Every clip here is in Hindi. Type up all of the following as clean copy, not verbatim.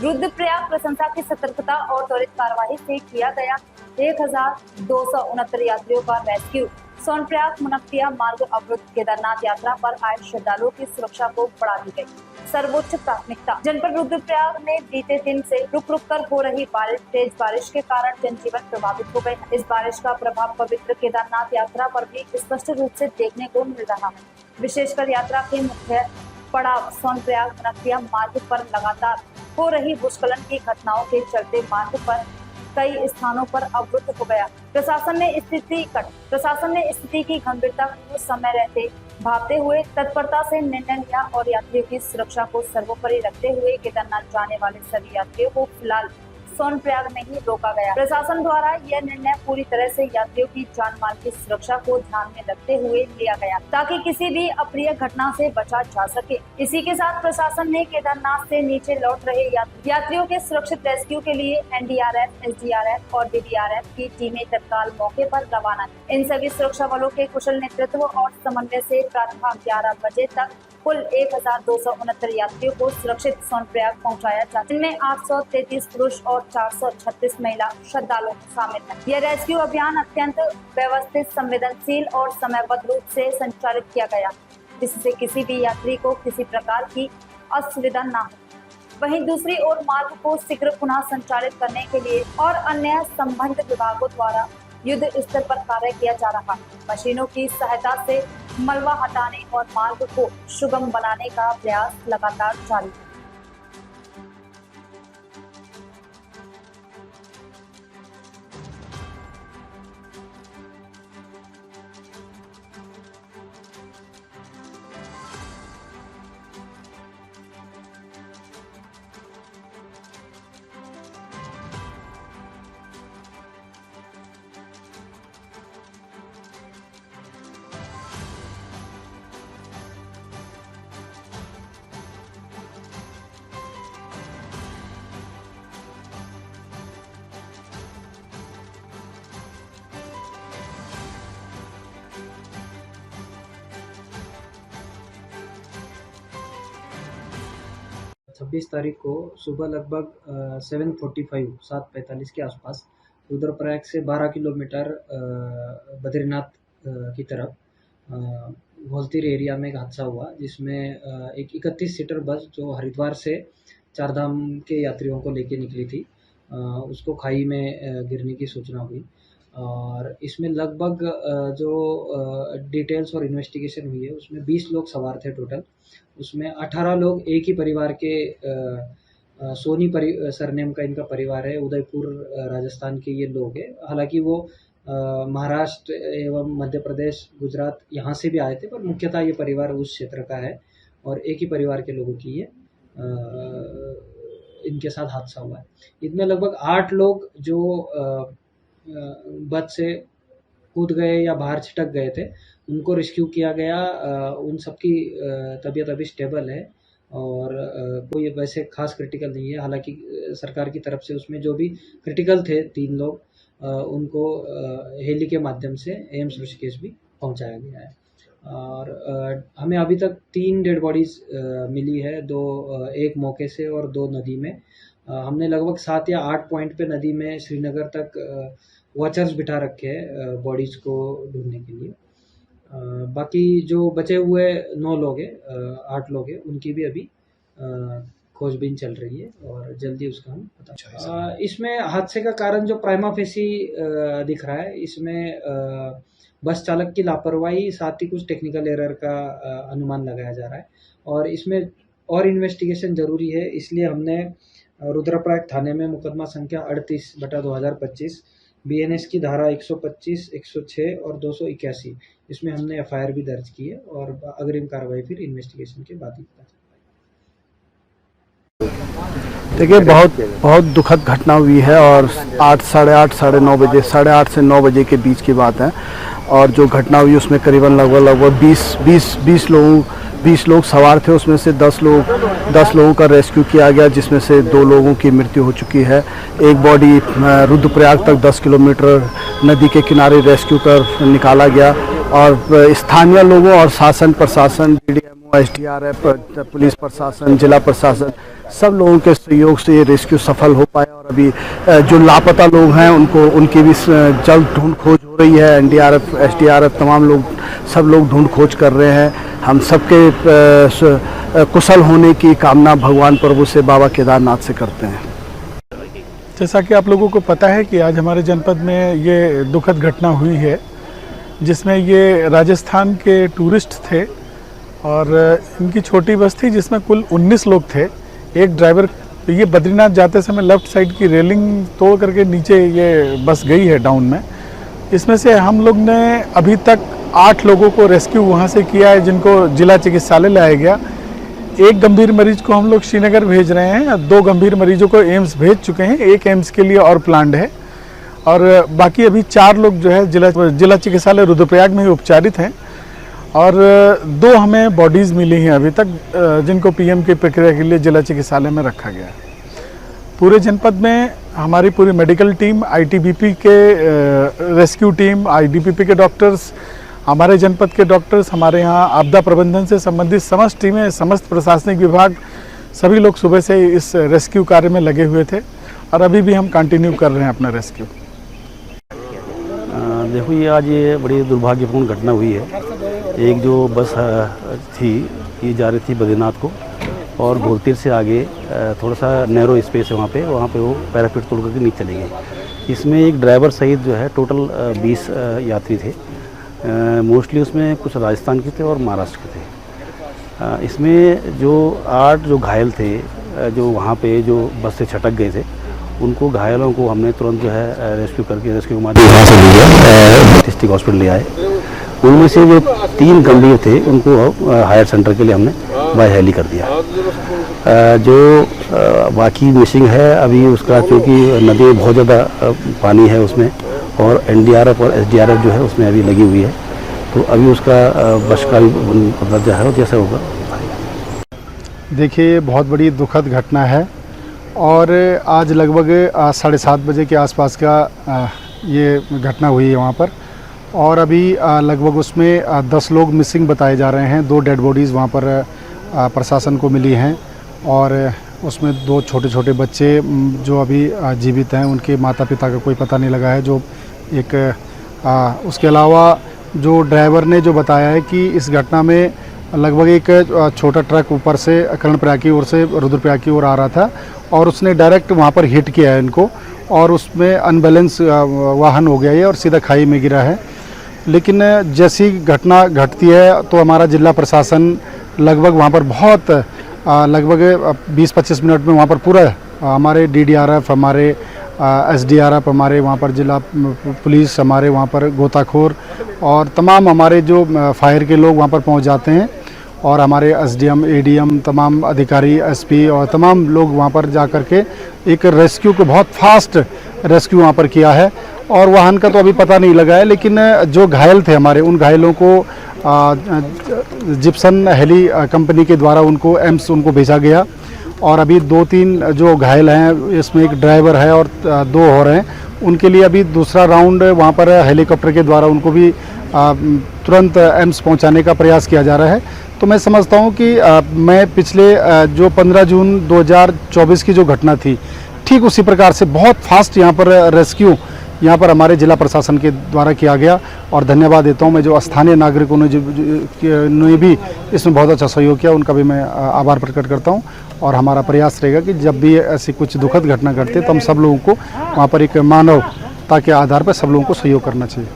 रुद्रप्रयाग प्रशंसा की सतर्कता और त्वरित कार्यवाही से किया गया 1269 यात्रियों का रेस्क्यू। सोनप्रयाग मुनक्किया मार्ग अवरुद्ध, केदारनाथ यात्रा पर आए श्रद्धालुओं की सुरक्षा को बढ़ा दी गई सर्वोच्च प्राथमिकता। जनपद रुद्रप्रयाग में बीते दिन से रुक रुक कर हो रही तेज बारिश के कारण जनजीवन प्रभावित हो गए। इस बारिश का प्रभाव पवित्र केदारनाथ यात्रा पर भी स्पष्ट रूप से देखने को मिल रहा है। विशेषकर यात्रा के मुख्य पड़ाव सोनप्रयाग मुनक्किया मार्ग पर लगातार हो रही भूस्खलन की घटनाओं के चलते मार्ग पर कई स्थानों पर अवरुद्ध हो गया। प्रशासन ने स्थिति की गंभीरता को समय रहते भापते हुए तत्परता से निर्णय लिया और यात्रियों की सुरक्षा को सर्वोपरि रखते हुए केदारनाथ जाने वाले सभी यात्रियों को फिलहाल सोनप्रयाग में ही रोका गया। प्रशासन द्वारा यह निर्णय पूरी तरह से यात्रियों की जान माल की सुरक्षा को ध्यान में रखते हुए लिया गया ताकि किसी भी अप्रिय घटना से बचा जा सके। इसी के साथ प्रशासन ने केदारनाथ से नीचे लौट रहे यात्रियों के सुरक्षित रेस्क्यू के लिए एनडीआरएफ, एसडीआरएफ और बीडीआरएफ की टीमें तत्काल मौके पर रवाना की। इन सभी सुरक्षा बलों के कुशल नेतृत्व और समन्वय से प्रातः 11 बजे तक कुल 1269 यात्रियों को सुरक्षित सोनप्रयाग पहुंचाया जाता है, जिनमें 833 पुरुष और 436 महिला श्रद्धालु शामिल हैं। यह रेस्क्यू अभियान अत्यंत व्यवस्थित, संवेदनशील और समयबद्ध रूप से संचालित किया गया, जिससे किसी भी यात्री को किसी प्रकार की असुविधा न हो। वहीं दूसरी ओर मार्ग को शीघ्र पुनः संचालित करने के लिए और अन्य संबंधित विभागों द्वारा युद्ध स्तर पर कार्य किया जा रहा है। मशीनों की सहायता से मलबा हटाने और मार्ग को सुगम बनाने का प्रयास लगातार जारी है। छब्बीस तारीख को सुबह लगभग 7:45 के आसपास रुद्रप्रयाग से 12 किलोमीटर बद्रीनाथ की तरफ घोलतीर एरिया में एक हादसा हुआ, जिसमें एक 31 सीटर बस जो हरिद्वार से चारधाम के यात्रियों को लेकर निकली थी, उसको खाई में गिरने की सूचना हुई। और इसमें लगभग जो डिटेल्स और इन्वेस्टिगेशन हुई है उसमें 20 लोग सवार थे टोटल। उसमें 18 लोग एक ही परिवार के सोनी सरनेम का इनका परिवार है, उदयपुर राजस्थान के ये लोग हैं। हालांकि वो महाराष्ट्र एवं मध्य प्रदेश, गुजरात यहाँ से भी आए थे, पर मुख्यतः ये परिवार उस क्षेत्र का है और एक ही परिवार के लोगों की ये इनके साथ हादसा हुआ है। इनमें लगभग 8 लोग जो बस से कूद गए या बाहर छिटक गए थे, उनको रेस्क्यू किया गया। उन सबकी तबीयत अभी स्टेबल है और कोई वैसे खास क्रिटिकल नहीं है। हालांकि सरकार की तरफ से उसमें जो भी क्रिटिकल थे 3 लोग, उनको हेली के माध्यम से एम्स ऋषिकेश भी पहुंचाया गया है। और हमें अभी तक 3 डेड बॉडीज़ मिली है, 2 एक मौके से और 2 नदी में। हमने लगभग 7 या 8 पॉइंट पे नदी में श्रीनगर तक वॉचर्स बिठा रखे हैं बॉडीज़ को ढूंढने के लिए। बाकी जो बचे हुए 9 लोग हैं, 8 लोग हैं, उनकी भी अभी खोजबीन चल रही है और जल्दी उसका हम पता। इसमें हादसे का कारण जो प्राइमा फेसी दिख रहा है, इसमें बस चालक की लापरवाही, साथ ही कुछ टेक्निकल एरर का अनुमान लगाया जा रहा है और इसमें और इन्वेस्टिगेशन ज़रूरी है। इसलिए हमने रुद्रप्रयाग थाने में मुकदमा संख्या 38/2025 BNS की धारा 125, 106 और 281 इसमें हमने FIR भी दर्ज की है और अग्रिम कार्रवाई फिर इन्वेस्टिगेशन के बाद ही पता चलेगा। देखिए, बहुत दुखद घटना हुई है और 8, साढ़े 9 बजे, 8:30 से 9 बजे के बीच की बात है। और जो घटना हुई उसमें करीबन लगभग 20 लोग सवार थे। उसमें से 10 लोगों का रेस्क्यू किया गया, जिसमें से 2 लोगों की मृत्यु हो चुकी है। एक बॉडी रुद्रप्रयाग तक 10 किलोमीटर नदी के किनारे रेस्क्यू कर निकाला गया और स्थानीय लोगों और शासन प्रशासन, BDMO, SDRF, पुलिस प्रशासन, जिला प्रशासन सब लोगों के सहयोग से ये रेस्क्यू सफल हो पाया। और अभी जो लापता लोग हैं उनकी भी जल्द ढूंढ खोज हो रही है। एनडीआरएफ, एसडीआरएफ तमाम लोग, सब लोग ढूंढ खोज कर रहे हैं। हम सबके कुशल होने की कामना भगवान प्रभु से, बाबा केदारनाथ से करते हैं। जैसा कि आप लोगों को पता है कि आज हमारे जनपद में ये दुखद घटना हुई है, जिसमें ये राजस्थान के टूरिस्ट थे और इनकी छोटी बस थी जिसमें कुल 19 लोग थे। एक ड्राइवर, ये बद्रीनाथ जाते समय लेफ़्ट साइड की रेलिंग तोड़ करके नीचे ये बस गई है डाउन में। इसमें से हम लोग ने अभी तक 8 लोगों को रेस्क्यू वहाँ से किया है, जिनको जिला चिकित्सालय लाया गया। एक गंभीर मरीज को हम लोग श्रीनगर भेज रहे हैं, 2 गंभीर मरीजों को एम्स भेज चुके हैं, एक एम्स के लिए और प्लान्ड है। और बाकी अभी 4 लोग जो है जिला चिकित्सालय रुद्रप्रयाग में ही उपचारित हैं। और 2 हमें बॉडीज़ मिली हैं अभी तक, जिनको पीएम की प्रक्रिया के लिए जिला चिकित्सालय में रखा गया है। पूरे जनपद में हमारी पूरी मेडिकल टीम, आईटीबीपी के रेस्क्यू टीम, आईडीपीपी के डॉक्टर्स, हमारे जनपद के डॉक्टर्स, हमारे यहाँ आपदा प्रबंधन से संबंधित समस्त टीमें, समस्त प्रशासनिक विभाग, सभी लोग सुबह से इस रेस्क्यू कार्य में लगे हुए थे और अभी भी हम कंटिन्यू कर रहे हैं अपना रेस्क्यू। देखो, ये बड़ी दुर्भाग्यपूर्ण घटना हुई है। एक जो बस थी, ये जा रही थी बद्रीनाथ को, और घोलतीर से आगे थोड़ा सा नैरो स्पेस है वहाँ पे वो पैराफिट तोड़ करके नीचे चली गई। इसमें एक ड्राइवर सहित जो है टोटल 20 यात्री थे। मोस्टली उसमें कुछ राजस्थान के थे और महाराष्ट्र के थे। इसमें जो 8 जो घायल थे, जो वहाँ पे जो बस से छटक गए थे, उनको घायलों को हमने तुरंत जो है रेस्क्यू करके रेस्क्यू माध्यम वहाँ से लिया, डिस्ट्रिक्ट हॉस्पिटल ले आए। उनमें से जो 3 गंभीर थे उनको हायर सेंटर के लिए हमने बाय हेली कर दिया। जो बाकी मिसिंग है अभी उसका, चूँकि नदी में बहुत ज़्यादा पानी है उसमें, और एनडीआरएफ और एसडीआरएफ जो है उसमें अभी लगी हुई है, तो अभी उसका बस का भी दर्जा है, जैसा होगा। देखिए, बहुत बड़ी दुखद घटना है और आज लगभग 7:30 बजे के आसपास का ये घटना हुई है वहाँ पर। और अभी लगभग उसमें 10 लोग मिसिंग बताए जा रहे हैं। 2 डेड बॉडीज़ वहाँ पर प्रशासन को मिली हैं और उसमें 2 छोटे छोटे बच्चे जो अभी जीवित हैं, उनके माता पिता का कोई पता नहीं लगा है। जो एक उसके अलावा जो ड्राइवर ने जो बताया है कि इस घटना में लगभग एक छोटा ट्रक ऊपर से कर्णप्रयाग की ओर से रुद्रप्रयाग की ओर आ रहा था और उसने डायरेक्ट वहाँ पर हिट किया है इनको, और उसमें अनबैलेंस वाहन हो गया है और सीधा खाई में गिरा है। लेकिन जैसी घटना घटती है तो हमारा जिला प्रशासन लगभग वहाँ पर बहुत लगभग 20-25 मिनट में वहाँ पर पूरा हमारे डीडीआरएफ, हमारे एसडीआरएफ, हमारे वहाँ पर जिला पुलिस, हमारे वहाँ पर गोताखोर और तमाम हमारे जो फायर के लोग वहाँ पर पहुँच जाते हैं, और हमारे एसडीएम, एडीएम, तमाम अधिकारी, एसपी और तमाम लोग वहाँ पर जा कर के एक रेस्क्यू को बहुत फास्ट रेस्क्यू वहाँ पर किया है। और वाहन का तो अभी पता नहीं लगा है, लेकिन जो घायल थे हमारे, उन घायलों को जिप्सन हेली कंपनी के द्वारा उनको एम्स उनको भेजा गया। और अभी 2-3 जो घायल हैं, इसमें एक ड्राइवर है और 2 और हैं, उनके लिए अभी दूसरा राउंड वहाँ पर हेलीकॉप्टर के द्वारा उनको भी तुरंत एम्स पहुँचाने का प्रयास किया जा रहा है। तो मैं समझता हूँ कि मैं पिछले जो 15 जून 2024 की जो घटना थी, ठीक उसी प्रकार से बहुत फास्ट यहाँ पर रेस्क्यू यहाँ पर हमारे जिला प्रशासन के द्वारा किया गया। और धन्यवाद देता हूँ मैं जो स्थानीय नागरिकों ने भी इसमें बहुत अच्छा सहयोग किया, उनका भी मैं आभार प्रकट करता हूँ। और हमारा प्रयास रहेगा कि जब भी ऐसी कुछ दुखद घटना घटती है तो हम सब लोगों को वहाँ पर एक मानवता के आधार पर सब लोगों को सहयोग करना चाहिए।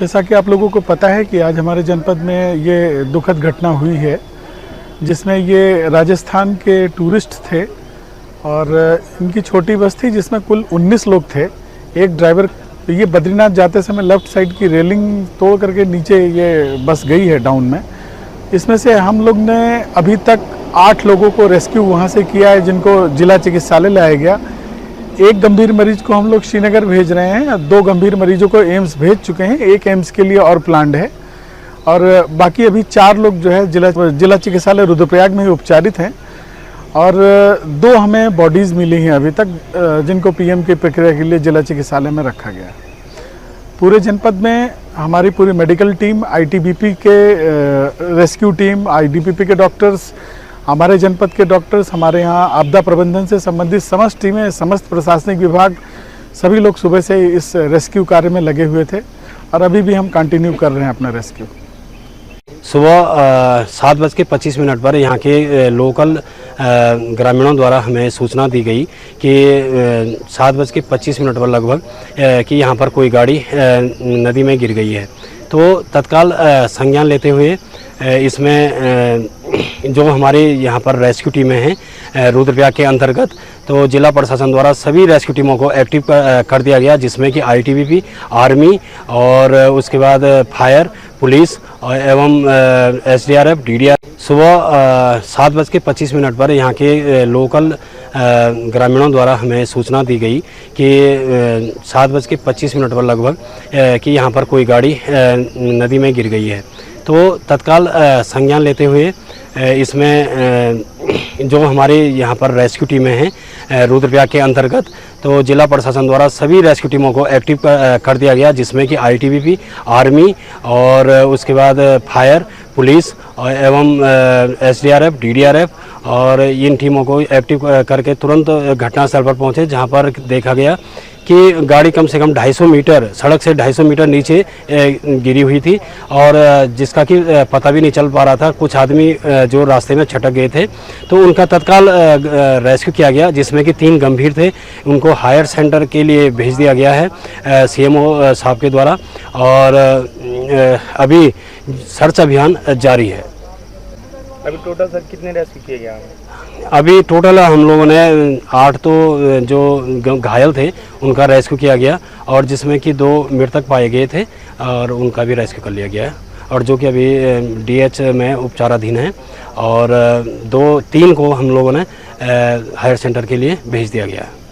जैसा कि आप लोगों को पता है कि आज हमारे जनपद में ये दुखद घटना हुई है, जिसमें ये राजस्थान के टूरिस्ट थे और इनकी छोटी बस थी जिसमें कुल 19 लोग थे। एक ड्राइवर, ये बद्रीनाथ जाते समय लेफ़्ट साइड की रेलिंग तोड़ करके नीचे ये बस गई है डाउन में। इसमें से हम लोग ने अभी तक 8 लोगों को रेस्क्यू वहाँ से किया है, जिनको जिला चिकित्सालय लाया गया। एक गंभीर मरीज को हम लोग श्रीनगर भेज रहे हैं, 2 गंभीर मरीजों को एम्स भेज चुके हैं, एक एम्स के लिए और प्लान्ड है। और बाकी अभी 4 लोग जो है जिला चिकित्सालय रुद्रप्रयाग में ही उपचारित हैं। और 2 हमें बॉडीज़ मिली हैं अभी तक, जिनको पीएम की प्रक्रिया के लिए जिला चिकित्सालय में रखा गया है। पूरे जनपद में हमारी पूरी मेडिकल टीम, आईटीबीपी के रेस्क्यू टीम, आईडीपीपी के डॉक्टर्स, हमारे जनपद के डॉक्टर्स, हमारे यहाँ आपदा प्रबंधन से संबंधित समस्त टीमें, समस्त प्रशासनिक विभाग, सभी लोग सुबह से इस रेस्क्यू कार्य में लगे हुए थे और अभी भी हम कंटिन्यू कर रहे हैं अपना रेस्क्यू। सुबह 7:25 पर यहाँ के लोकल ग्रामीणों द्वारा हमें सूचना दी गई कि 7:25 पर लगभग कि यहाँ पर कोई गाड़ी नदी में गिर गई है। तो तत्काल संज्ञान लेते हुए इसमें जो हमारे यहाँ पर रेस्क्यू टीमें हैं रुद्रप्रयाग के अंतर्गत, तो जिला प्रशासन द्वारा सभी रेस्क्यू टीमों को एक्टिव कर दिया गया, जिसमें कि आईटीबीपी, आर्मी और उसके बाद फायर, पुलिस एवं एसडीआरएफ, डीडीआर। सुबह 7:25 पर यहाँ के लोकल ग्रामीणों द्वारा हमें सूचना दी गई कि 7:25 पर लगभग कि यहाँ पर कोई गाड़ी नदी में गिर गई है। तो तत्काल संज्ञान लेते हुए इसमें जो हमारे यहाँ पर रेस्क्यू टीमें हैं रुद्रप्रयाग के अंतर्गत, तो जिला प्रशासन द्वारा सभी रेस्क्यू टीमों को एक्टिव कर दिया गया, जिसमें कि आईटीबीपी, आर्मी और उसके बाद फायर, पुलिस एवं एसडीआरएफ, डीडीआरएफ और इन टीमों को एक्टिव करके तुरंत घटनास्थल पर पहुँचे, जहाँ पर देखा गया कि गाड़ी कम से कम 250 मीटर, सड़क से 250 मीटर नीचे गिरी हुई थी और जिसका कि पता भी नहीं चल पा रहा था। कुछ आदमी जो रास्ते में छटक गए थे, तो उनका तत्काल रेस्क्यू किया गया, जिसमें कि 3 गंभीर थे। उनको हायर सेंटर के लिए भेज दिया गया है सीएमओ साहब के द्वारा और अभी सर्च अभियान जारी है। अभी टोटल सर कितने रेस्क्यू किए गए हैं? अभी टोटल हम लोगों ने 8 तो जो घायल थे उनका रेस्क्यू किया गया और जिसमें कि 2 मृतक पाए गए थे और उनका भी रेस्क्यू कर लिया गया है और जो कि अभी डीएच में उपचाराधीन है और 2-3 को हम लोगों ने हायर सेंटर के लिए भेज दिया गया है।